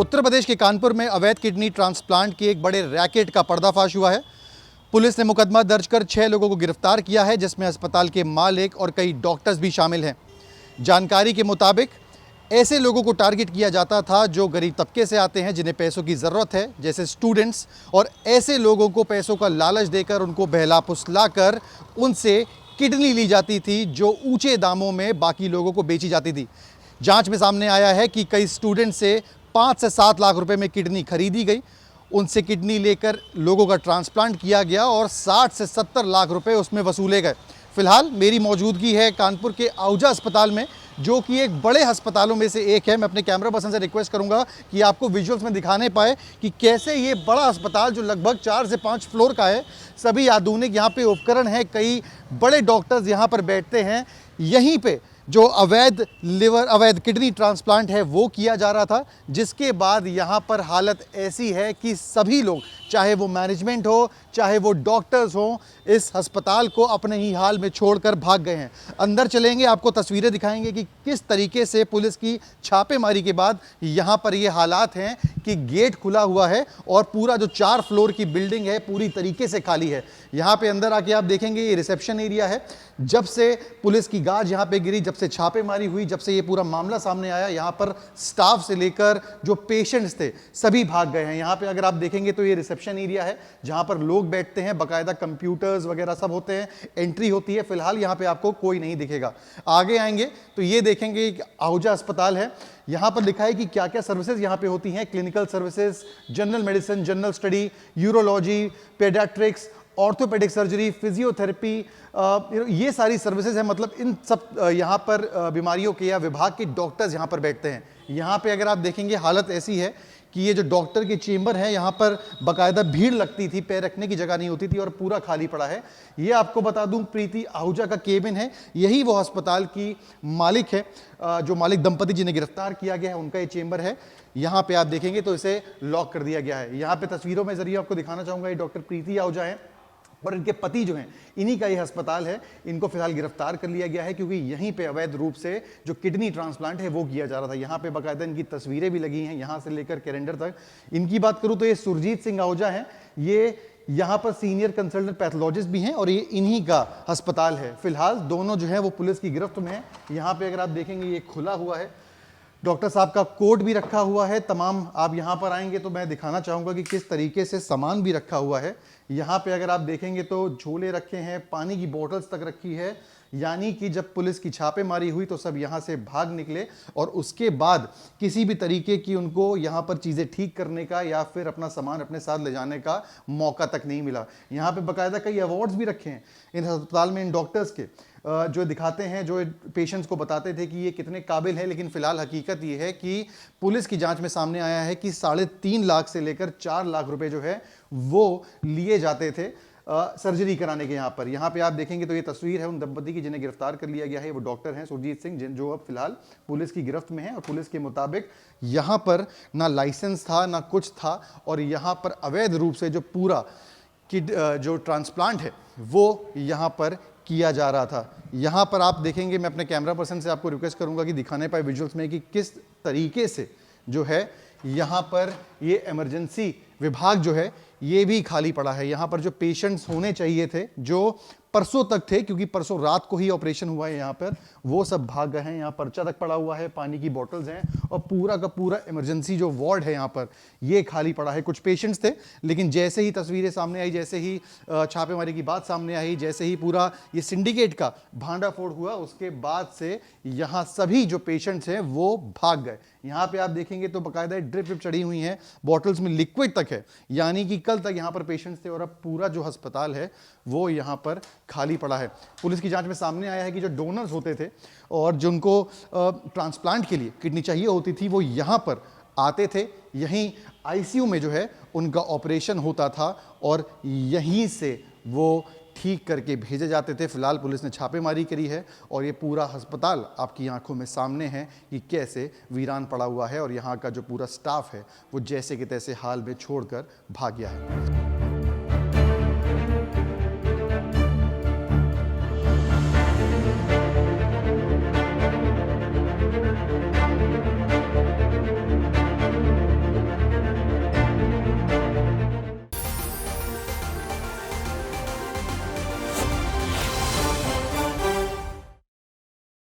उत्तर प्रदेश के कानपुर में अवैध किडनी ट्रांसप्लांट के एक बड़े रैकेट का पर्दाफाश हुआ है। पुलिस ने मुकदमा दर्ज कर 6 लोगों को गिरफ्तार किया है, जिसमें अस्पताल के मालिक और कई डॉक्टर्स भी शामिल हैं। जानकारी के मुताबिक ऐसे लोगों को टारगेट किया जाता था जो गरीब तबके से आते हैं, जिन्हें पैसों की ज़रूरत है, जैसे स्टूडेंट्स, और ऐसे लोगों को पैसों का लालच देकर उनको बहला फुसला कर उनसे किडनी ली जाती थी, जो ऊंचे दामों में बाकी लोगों को बेची जाती थी। जांच में सामने आया है कि कई स्टूडेंट से 5 से 7 लाख रुपए में किडनी खरीदी गई, उनसे किडनी लेकर लोगों का ट्रांसप्लांट किया गया और 60 से 70 लाख रुपए उसमें वसूले गए। फिलहाल मेरी मौजूदगी है कानपुर के आहूजा अस्पताल में, जो कि एक बड़े अस्पतालों में से एक है। मैं अपने कैमरा पर्सन से रिक्वेस्ट करूंगा कि आपको विजुअल्स में दिखाने पाए कि कैसे ये बड़ा अस्पताल, जो लगभग 4 से 5 फ्लोर का है, सभी आधुनिक यहाँ पे उपकरण हैं, कई बड़े डॉक्टर्स यहाँ पर बैठते हैं। यहीं पे जो अवैध किडनी ट्रांसप्लांट है वो किया जा रहा था, जिसके बाद यहाँ पर हालत ऐसी है कि सभी लोग, चाहे वो मैनेजमेंट हो चाहे वो डॉक्टर्स हो, इस अस्पताल को अपने ही हाल में छोड़कर भाग गए हैं। अंदर चलेंगे, आपको तस्वीरें दिखाएंगे कि किस तरीके से पुलिस की छापेमारी के बाद यहाँ पर ये हालात हैं कि गेट खुला हुआ है और पूरा जो 4 फ्लोर की बिल्डिंग है पूरी तरीके से खाली है। यहाँ पे अंदर आके आप देखेंगे ये रिसेप्शन एरिया है। जब से पुलिस की गाज यहाँ पे गिरी, जब से छापेमारी हुई, जब से ये पूरा मामला सामने आया, यहाँ पर स्टाफ से लेकर जो पेशेंट्स थे सभी भाग गए हैं। यहाँ पे अगर आप देखेंगे तो ये रिसेप्शन एरिया है जहाँ पर लोग बैठते हैं, बाकायदा कंप्यूटर्स वगैरह सब होते हैं, एंट्री होती है। फिलहाल यहाँ पे आपको कोई नहीं दिखेगा। आगे आएंगे तो ये देखेंगे कि आहूजा अस्पताल है। यहाँ पर लिखा है कि क्या क्या सर्विसेज यहाँ पे होती हैं: clinical services, general medicine, general study, urology, paediatrics, orthopaedic surgery, physiotherapy, ये सारी सर्विसेज है। मतलब इन सब यहाँ पर बीमारियों के या विभाग के डॉक्टर्स यहाँ पर बैठते हैं। यहाँ पे अगर आप देखेंगे हालत ऐसी है कि ये जो डॉक्टर की चेंबर है, यहाँ पर बाकायदा भीड़ लगती थी, पैर रखने की जगह नहीं होती थी और पूरा खाली पड़ा है। ये आपको बता दूं प्रीति आहूजा का केबिन है। यही वो अस्पताल की मालिक है, जो मालिक दंपति जिन्हें गिरफ्तार किया गया है, उनका ये चेंबर है। यहाँ पे आप देखेंगे तो इसे लॉक कर दिया गया है। यहाँ पे तस्वीरों में जरिए आपको दिखाना चाहूंगा, ये डॉक्टर प्रीति आहूजा है और इनके पति जो हैं, इन्हीं का यह अस्पताल है। इनको फिलहाल गिरफ्तार कर लिया गया है क्योंकि यहीं पे अवैध रूप से जो किडनी ट्रांसप्लांट है वो किया जा रहा था। यहाँ पे बाकायदा इनकी तस्वीरें भी लगी हैं, यहाँ से लेकर कैलेंडर तक। इनकी बात करूँ तो ये सुरजीत सिंह आहूजा हैं, ये यहाँ पर सीनियर कंसल्टेंट पैथोलॉजिस्ट भी हैं और ये इन्हीं का अस्पताल है। फिलहाल दोनों जो है वो पुलिस की गिरफ्त में है। यहाँ पे अगर आप देखेंगे ये खुला हुआ है, डॉक्टर साहब का कोट भी रखा हुआ है। तमाम आप यहाँ पर आएंगे तो मैं दिखाना चाहूँगा कि किस तरीके से सामान भी रखा हुआ है। यहाँ पे अगर आप देखेंगे तो झोले रखे हैं, पानी की बोतल्स तक रखी है। यानी कि जब पुलिस की छापेमारी हुई तो सब यहाँ से भाग निकले और उसके बाद किसी भी तरीके की उनको यहाँ पर चीज़ें ठीक करने का या फिर अपना सामान अपने साथ ले जाने का मौका तक नहीं मिला। यहाँ पे बाकायदा कई अवार्ड्स भी रखे हैं इन अस्पताल में, इन डॉक्टर्स के, जो दिखाते हैं, जो पेशेंट्स को बताते थे कि ये कितने काबिल है। लेकिन फिलहाल हकीकत ये है कि पुलिस की जांच में सामने आया है कि 3.5 लाख से लेकर 4 लाख रुपए जो है वो लिए जाते थे सर्जरी कराने के। यहाँ पे आप देखेंगे तो ये तस्वीर है उन दंपति की जिन्हें गिरफ्तार कर लिया गया है। वो डॉक्टर हैं सुरजीत सिंह, जो अब फिलहाल पुलिस की गिरफ्त में है। और पुलिस के मुताबिक यहाँ पर ना लाइसेंस था ना कुछ था और यहाँ पर अवैध रूप से जो पूरा जो ट्रांसप्लांट है वो यहाँ पर किया जा रहा था। यहाँ पर आप देखेंगे, मैं अपने कैमरा पर्सन से आपको रिक्वेस्ट करूंगा कि दिखाने पाए विजुअल्स में कि किस तरीके से जो है यहाँ पर ये इमरजेंसी विभाग जो है ये भी खाली पड़ा है। यहाँ पर जो पेशेंट्स होने चाहिए थे, जो परसों तक थे, क्योंकि परसों रात को ही ऑपरेशन हुआ है यहाँ पर, वो सब भाग गए हैं। यहाँ पर्चा तक पड़ा हुआ है, पानी की बोतल्स हैं और पूरा का पूरा इमरजेंसी जो वार्ड है यहाँ पर ये खाली पड़ा है। कुछ पेशेंट्स थे, लेकिन जैसे ही तस्वीरें सामने आई, जैसे ही छापेमारी की बात सामने आई, जैसे ही पूरा ये सिंडिकेट का भांडाफोड़ हुआ, उसके बाद से यहाँ सभी जो पेशेंट्स हैं वो भाग गए। यहाँ पे आप देखेंगे तो बाकायदा ड्रिप चढ़ी हुई हैं, बॉटल्स में लिक्विड तक है। यानी कि कल तक यहाँ पर पेशेंट्स थे और अब पूरा जो अस्पताल है वो यहाँ पर खाली पड़ा है। पुलिस की जांच में सामने आया है कि जो डोनर्स होते थे और जिनको ट्रांसप्लांट के लिए किडनी चाहिए होती थी, वो यहाँ पर आते थे। यहीं आईसीयू में जो है उनका ऑपरेशन होता था और यहीं से वो ठीक करके भेजे जाते थे। फिलहाल पुलिस ने छापेमारी करी है और ये पूरा अस्पताल आपकी आंखों में सामने है कि कैसे वीरान पड़ा हुआ है और यहाँ का जो पूरा स्टाफ है वो जैसे कि तैसे हाल में छोड़कर भाग गया है।